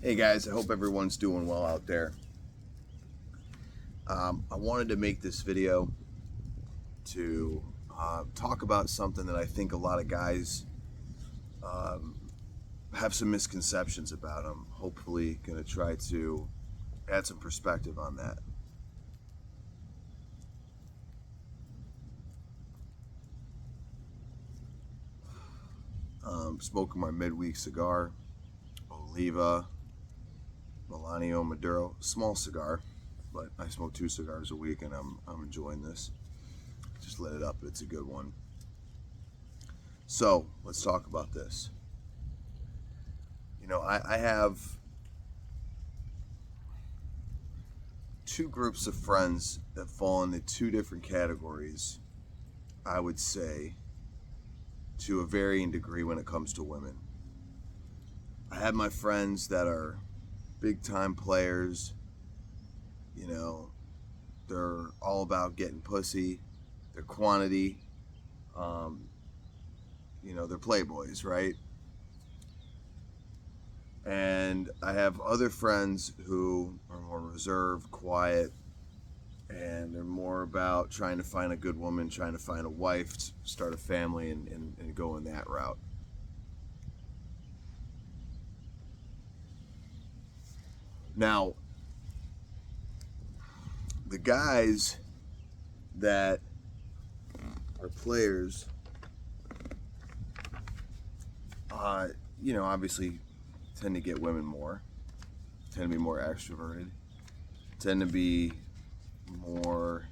Hey guys, I hope everyone's doing well out there. I wanted to make this video to talk about something that I think a lot of guys have some misconceptions about. I'm hopefully going to try to add some perspective on that. Smoking my midweek cigar, Oliva Melanio Maduro, small cigar, but I smoke 2 cigars a week and I'm enjoying this. Just lit it up, it's a good one. So let's talk about this. You know, I have 2 groups of friends that fall into 2 different categories, I would say, to a varying degree when it comes to women. I have my friends that are big time players, you know, they're all about getting pussy, they're quantity, you know, they're playboys, right? And I have other friends who are more reserved, quiet, and they're more about trying to find a good woman, trying to find a wife, start a family, and go in that route. Now, the guys that are players, you know, obviously tend to get women more, tend to be more extroverted, tend to be more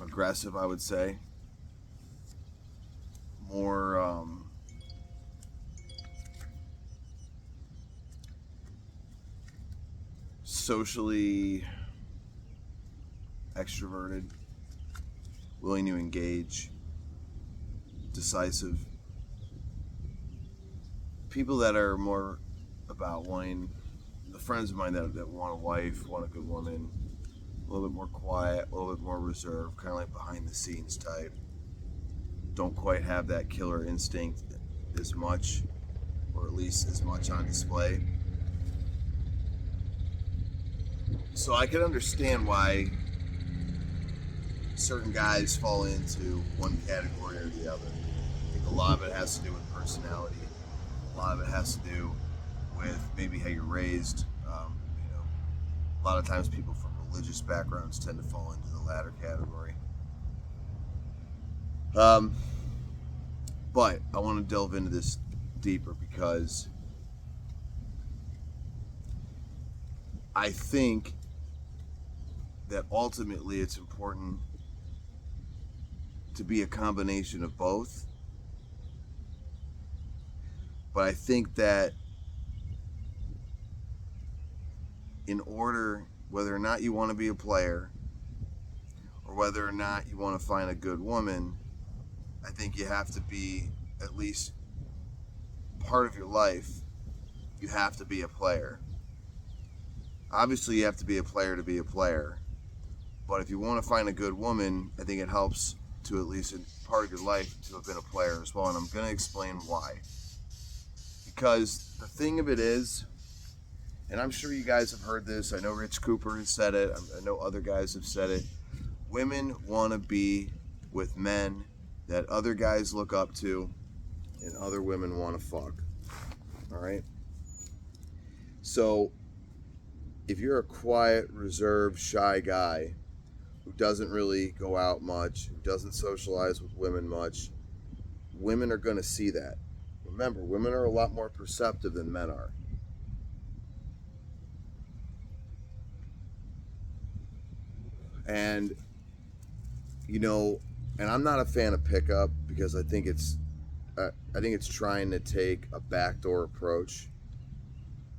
aggressive, I would say, more socially extroverted, willing to engage, decisive. People that are more about wanting, the friends of mine that want a wife, want a good woman, a little bit more quiet, a little bit more reserved, kind of like behind the scenes type. Don't quite have that killer instinct as much, or at least as much on display. So I can understand why certain guys fall into one category or the other. I think a lot of it has to do with personality. A lot of it has to do with maybe how you're raised. You know, a lot of times people from religious backgrounds tend to fall into the latter category. But I want to delve into this deeper because I think that ultimately it's important to be a combination of both. But I think that in order, whether or not you want to be a player or whether or not you want to find a good woman, I think you have to be, at least part of your life, you have to be a player. Obviously you have to be a player to be a player, but if you want to find a good woman, I think it helps to, at least in part of your life, to have been a player as well, and I'm going to explain why. Because the thing of it is, and I'm sure you guys have heard this, I know Rich Cooper has said it, I know other guys have said it, women want to be with men that other guys look up to and other women want to fuck. All right? So if you're a quiet, reserved, shy guy who doesn't really go out much, who doesn't socialize with women much, women are going to see that. Remember, women are a lot more perceptive than men are. And, you know, and I'm not a fan of pickup because I think it's trying to take a backdoor approach.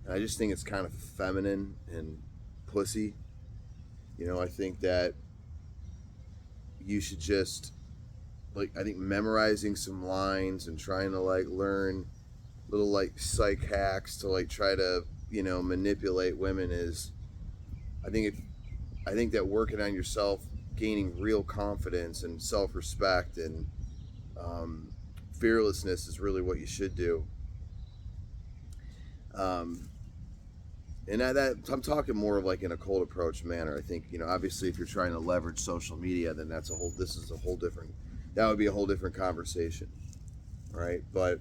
And I just think it's kind of feminine and pussy. You know, I think that you should just, like, I think memorizing some lines and trying to, like, learn little, like, psych hacks to, like, try to, you know, manipulate women is, I think that working on yourself, gaining real confidence and self-respect and fearlessness is really what you should do. Um, and that I'm talking more of like in a cold approach manner. I think, obviously if you're trying to leverage social media, then this is a whole different, that would be a whole different conversation, right? But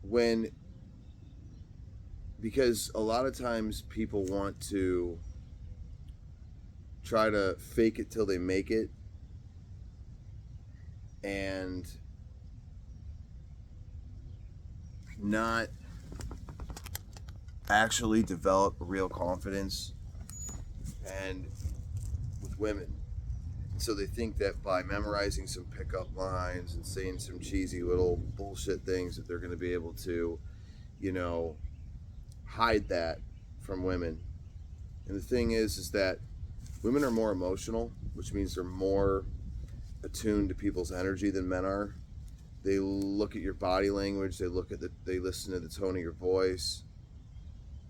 when, because a lot of times people want to try to fake it till they make it and not actually develop real confidence and with women. So they think that by memorizing some pickup lines and saying some cheesy little bullshit things that they're going to be able to, you know, hide that from women. And the thing is that women are more emotional, which means they're more attuned to people's energy than men are. They look at your body language, they listen to the tone of your voice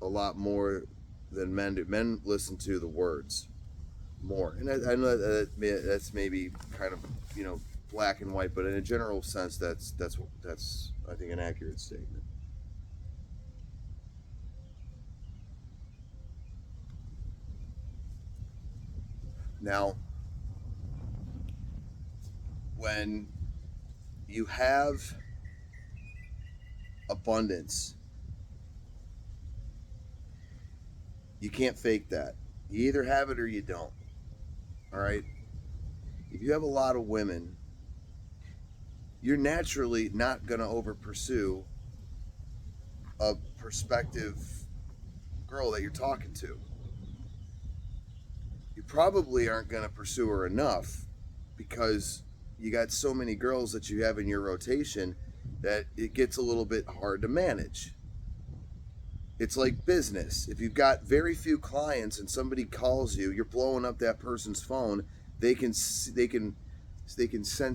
a lot more than men do. Men listen to the words more. And I know that's maybe kind of, black and white, but in a general sense, that's I think an accurate statement. Now, when you have abundance, you can't fake that. You either have it or you don't. All right? If you have a lot of women, you're naturally not going to over pursue a prospective girl that you're talking to. You probably aren't going to pursue her enough because you got so many girls that you have in your rotation that it gets a little bit hard to manage. It's like business. If you've got very few clients and somebody calls you, you're blowing up that person's phone. They can sense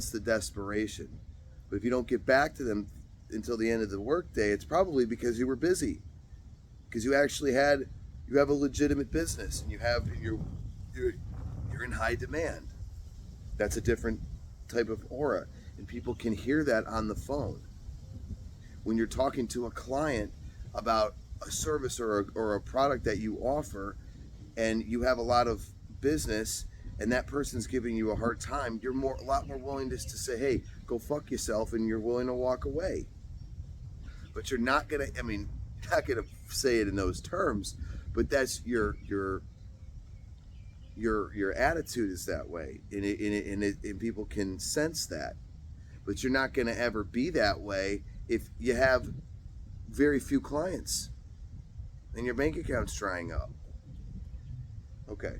the desperation. But if you don't get back to them until the end of the workday, it's probably because you were busy. Because you have a legitimate business and you're in high demand. That's a different type of aura, and people can hear that on the phone. When you're talking to a client about a service or a product that you offer, and you have a lot of business, and that person's giving you a hard time, you're a lot more willing to say, "Hey, go fuck yourself," and you're willing to walk away. But you're not gonna. I mean, you're not gonna say it in those terms, but that's your attitude is that way, and people can sense that. But you're not going to ever be that way if you have very few clients and your bank account's drying up. Okay.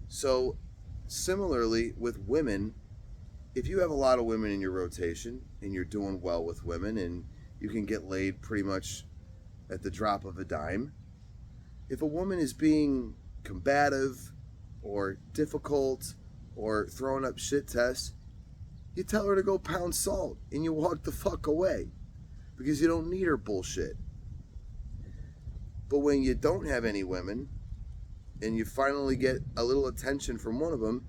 So similarly with women, if you have a lot of women in your rotation and you're doing well with women and you can get laid pretty much at the drop of a dime, if a woman is being combative or difficult or throwing up shit tests, you tell her to go pound salt and you walk the fuck away because you don't need her bullshit. But when you don't have any women and you finally get a little attention from one of them,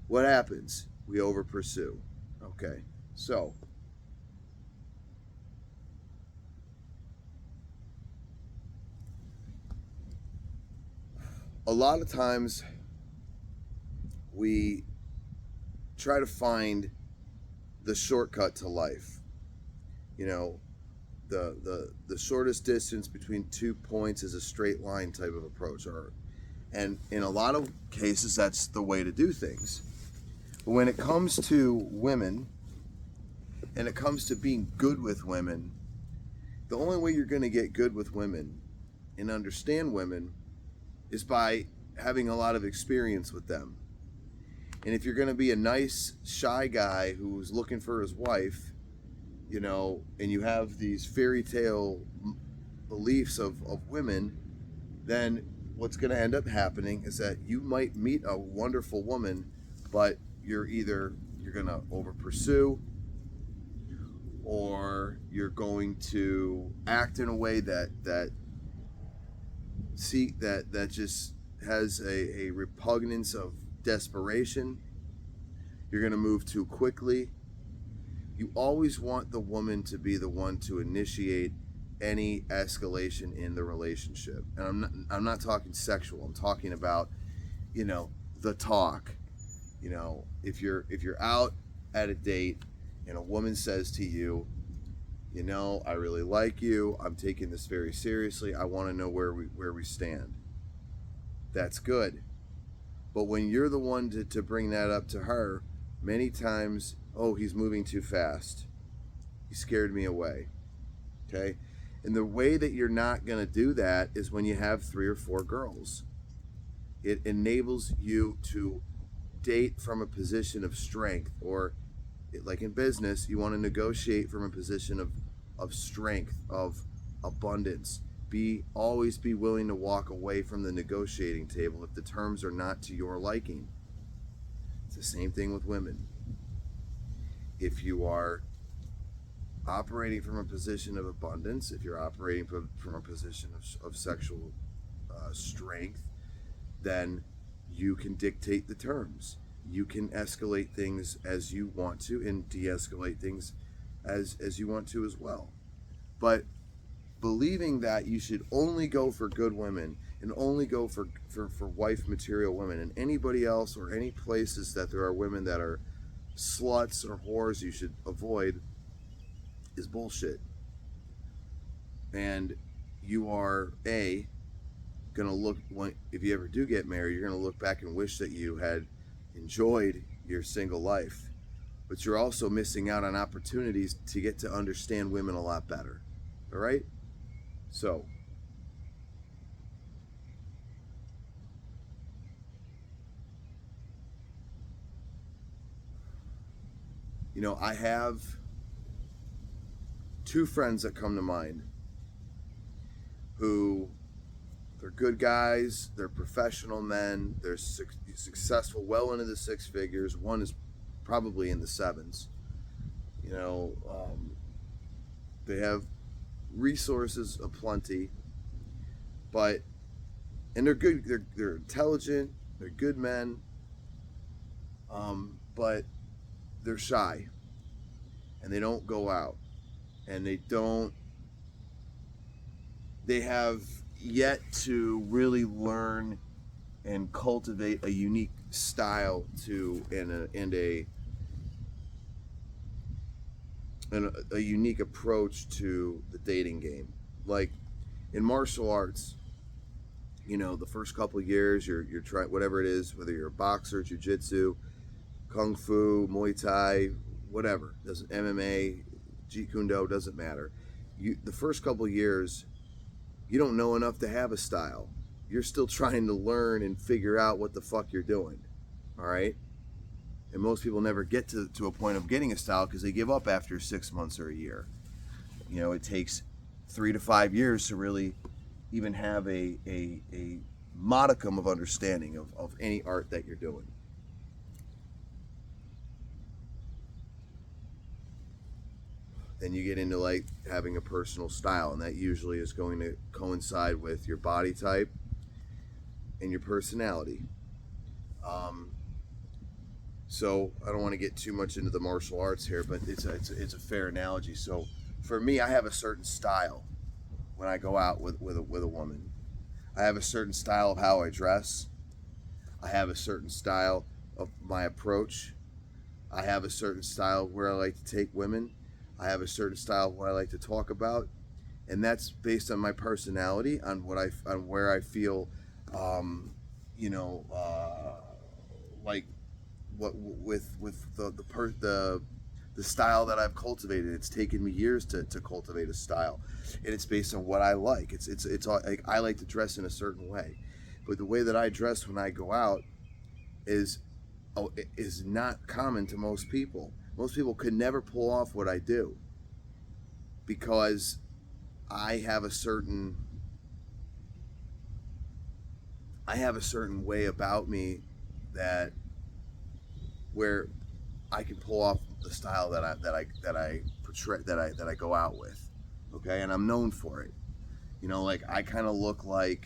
what happens? We over pursue. Okay, so a lot of times we try to find the shortcut to life. You know, the shortest distance between 2 points is a straight line type of approach, and in a lot of cases that's the way to do things. But when it comes to women and it comes to being good with women, the only way you're going to get good with women and understand women is by having a lot of experience with them. And if you're going to be a nice, shy guy who's looking for his wife, and you have these fairy tale beliefs of women, then what's going to end up happening is that you might meet a wonderful woman, but you're going to over pursue, or you're going to act in a way that just has a repugnance of desperation. You're going to move too quickly. You always want the woman to be the one to initiate any escalation in the relationship. And I'm not talking sexual. I'm talking about, the talk. If you're out at a date and a woman says to you, I really like you. I'm taking this very seriously. I want to know where we stand. That's good. But when you're the one to bring that up to her, many times, oh, he's moving too fast. He scared me away. Okay? And the way that you're not going to do that is when you have 3 or 4 girls. It enables you to date from a position of strength, or like in business, you want to negotiate from a position of strength, of abundance. Always be willing to walk away from the negotiating table if the terms are not to your liking. It's the same thing with women. If you are operating from a position of abundance, if you're operating from a position of sexual strength, then you can dictate the terms. You can escalate things as you want to and de-escalate things as you want to as well. But believing that you should only go for good women and only go for wife material women, and anybody else or any places that there are women that are sluts or whores you should avoid, is bullshit. And you are gonna look, if you ever do get married, you're gonna look back and wish that you had enjoyed your single life. But you're also missing out on opportunities to get to understand women a lot better. All right? So, I have 2 friends that come to mind who, they're good guys, they're professional men, they're successful well into the 6 figures. One is probably in the 7s. They have resources aplenty, and they're good. They're intelligent. They're good men, but they're shy, and they don't go out, and they have yet to really learn and cultivate a unique style and a unique approach to the dating game. Like in martial arts, the first couple of years you're trying whatever it is, whether you're a boxer, jiu-jitsu, kung fu, Muay Thai, whatever, doesn't MMA, Jeet Kune Do, doesn't matter. The first couple of years, you don't know enough to have a style. You're still trying to learn and figure out what the fuck you're doing. All right? And most people never get to a point of getting a style because they give up after 6 months or a year. It takes 3 to 5 years to really even have a modicum of understanding of any art that you're doing. Then you get into like having a personal style, and that usually is going to coincide with your body type and your personality. So I don't want to get too much into the martial arts here, but it's a fair analogy. So for me, I have a certain style when I go out with a woman. I have a certain style of how I dress. I have a certain style of my approach. I have a certain style of where I like to take women. I have a certain style of what I like to talk about, and that's based on my personality, on where I feel, like what with the style that I've cultivated. It's taken me years to cultivate a style, and it's based on what I like. It's all, like, I like to dress in a certain way, but the way that I dress when I go out is not common to most people. Most people could never pull off what I do because I have a certain way about me that where I can pull off the style that I portray, that I go out with. Okay, and I'm known for it. Like I kind of look like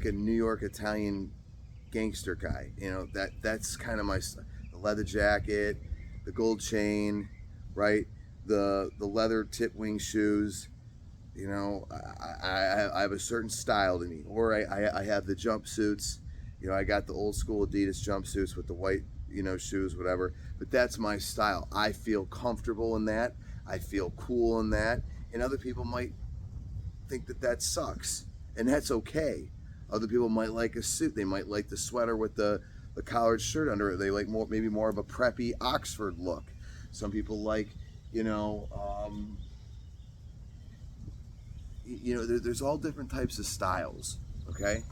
a New York Italian gangster guy. You know, that's kind of the leather jacket, the gold chain, right? The leather tip wing shoes. You know, I have a certain style to me. Or I have the jumpsuits. You know, I got the old school Adidas jumpsuits with the white, you know, shoes, whatever. But that's my style. I feel comfortable in that. I feel cool in that. And other people might think that sucks. And that's okay. Other people might like a suit. They might like the sweater with the collared shirt under it. They like maybe more of a preppy Oxford look. Some people like, you know, there's all different types of styles, okay?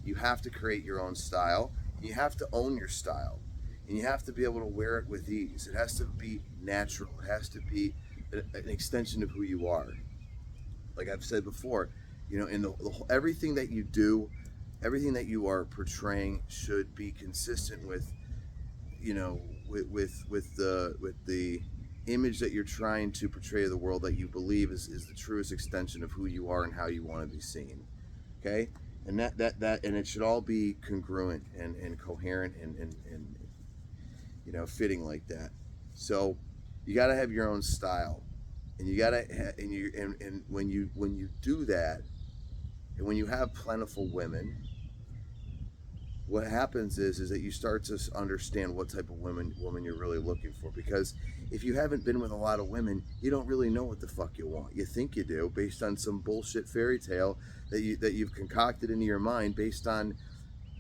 You have to create your own style. You have to own your style. And you have to be able to wear it with ease. It has to be natural. It has to be an extension of who you are. Like I've said before, you know, in everything that you do, everything that you are portraying should be consistent with, you know, with the image that you're trying to portray to the world that you believe is the truest extension of who you are and how you want to be seen. Okay? And that and it should all be congruent and coherent and you know, fitting like that. So you got to have your own style, and you got to and when you do that, and when you have plentiful women, what happens is that you start to understand what type of woman you're really looking for. Because if you haven't been with a lot of women, you don't really know what the fuck you want. You think you do based on some bullshit fairy tale that you've concocted into your mind based on,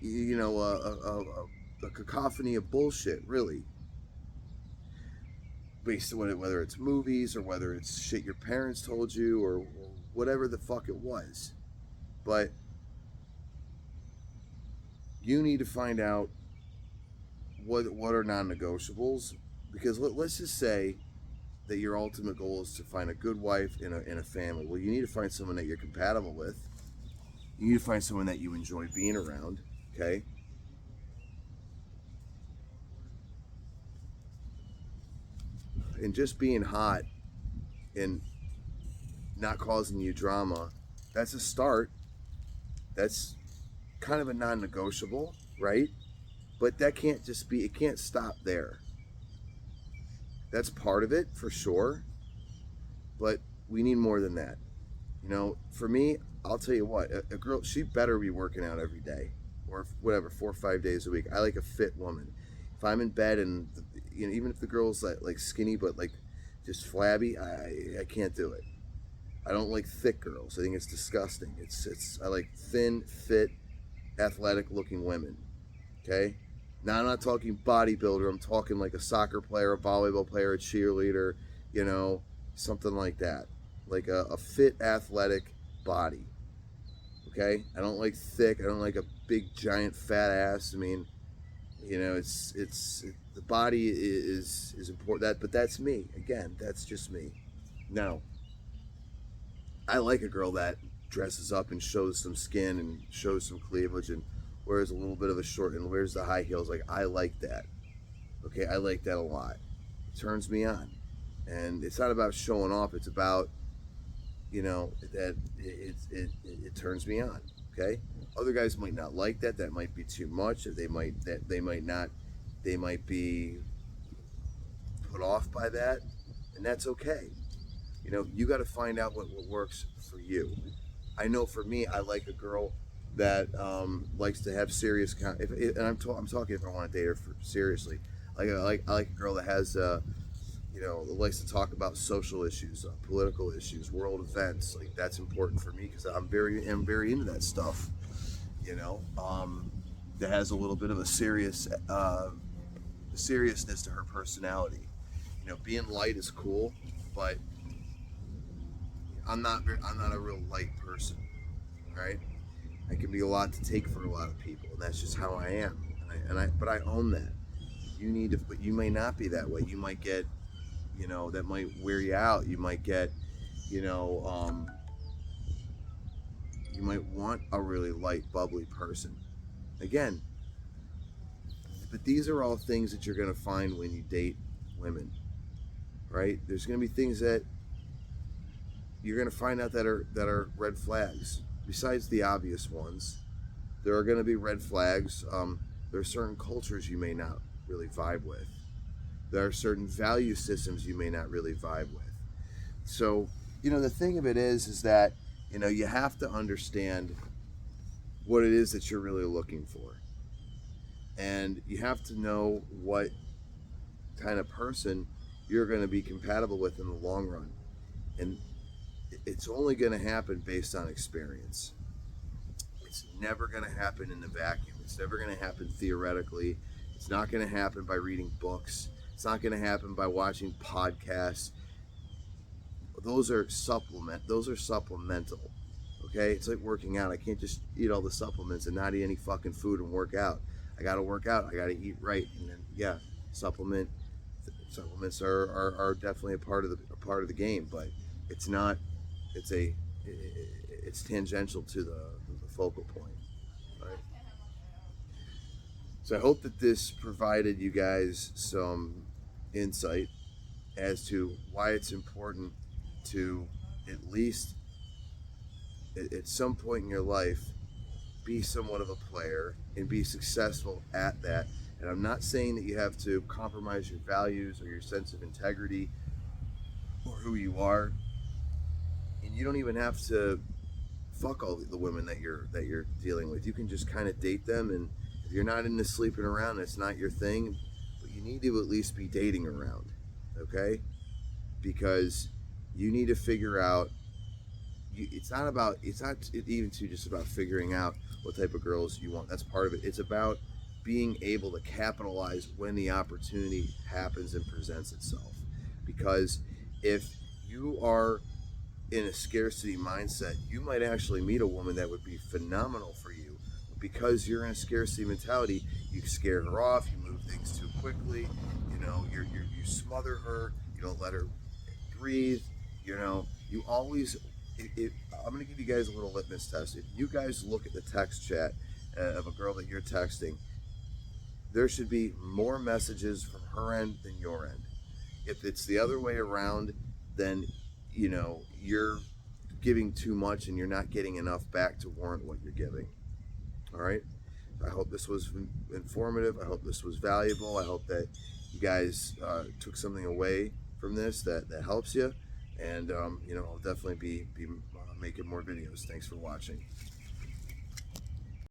you know, a cacophony of bullshit, really. Based on whether it's movies or whether it's shit your parents told you or whatever the fuck it was. But you need to find out what are non-negotiables, because let's just say that your ultimate goal is to find a good wife in a family. Well, you need to find someone that you're compatible with. You need to find someone that you enjoy being around, okay? And just being hot and not causing you drama, that's a start. That's kind of a non-negotiable, right? But that can't just be, it can't stop there. That's part of it for sure, but we need more than that. You know, for me, I'll tell you what, a girl, she better be working out every day or whatever, 4 or 5 days a week. I like a fit woman. If I'm in bed and, you know, even if the girl's like skinny but like just flabby, I can't do it. I don't like thick girls. I think it's disgusting. I like thin, fit, athletic looking women. Okay? Now I'm not talking bodybuilder. I'm talking like a soccer player, a volleyball player, a cheerleader, you know, something like that. Like a fit, athletic body. Okay? I don't like thick. I don't like a big, giant, fat ass. I mean, you know, the body is important. But that's me. Again, that's just me. Now, I like a girl that dresses up and shows some skin and shows some cleavage and wears a little bit of a short and wears the high heels. Like, I like that. Okay, I like that a lot. It turns me on. And it's not about showing off. It's about, you know, that it turns me on. Okay? Other guys might not like that. That might be too much. Or they might be put off by that. And that's okay. You know, you got to find out what works for you. I know for me, I like a girl that likes to have serious. And I'm talking if I want to date her seriously. I like a girl that has, you know, that likes to talk about social issues, political issues, world events. Like, that's important for me because I'm very into that stuff. You know, that has a little bit of a seriousness to her personality. You know, being light is cool, but I'm not a real light person, right? I can be a lot to take for a lot of people, and that's just how I am. But I own that. You need to, but you may not be that way. You might get, you know, that might wear you out. You might get, you know, you might want a really light, bubbly person. Again, but these are all things that you're going to find when you date women, right? There's going to be things that you're going to find out that are red flags, besides the obvious ones. There are going to be red flags. There are certain cultures you may not really vibe with. There are certain value systems you may not really vibe with. So, the thing of it is that, you have to understand what it is that you're really looking for. And you have to know what kind of person you're going to be compatible with in the long run. And it's only going to happen based on experience. It's never going to happen in the vacuum. It's never going to happen theoretically. It's not going to happen by reading books. It's not going to happen by watching podcasts. Those are supplemental. Okay? It's like working out. I can't just eat all the supplements and not eat any fucking food and work out. I got to work out. I got to eat right. And then, supplements are definitely a part of the game, but it's not. It's tangential to the focal point. Right? So I hope that this provided you guys some insight as to why it's important to, at least at some point in your life, be somewhat of a player and be successful at that. And I'm not saying that you have to compromise your values or your sense of integrity or who you are. And you don't even have to fuck all the women that you're dealing with. You can just kind of date them, and if you're not into sleeping around, it's not your thing, but you need to at least be dating around, okay? Because you need to figure out. It's not even just about figuring out what type of girls you want. That's part of it. It's about being able to capitalize when the opportunity happens and presents itself. Because if you are in a scarcity mindset, you might actually meet a woman that would be phenomenal for you. But because you're in a scarcity mentality, you scare her off, you move things too quickly, you smother her, you don't let her breathe, you always. I'm going to give you guys a little litmus test. If you guys look at the text chat of a girl that you're texting, there should be more messages from her end than your end. If it's the other way around, then you're giving too much and you're not getting enough back to warrant what you're giving. All right? I hope this was informative. I hope this was valuable. I hope that you guys took something away from this that helps you. And I'll definitely be making more videos. Thanks for watching.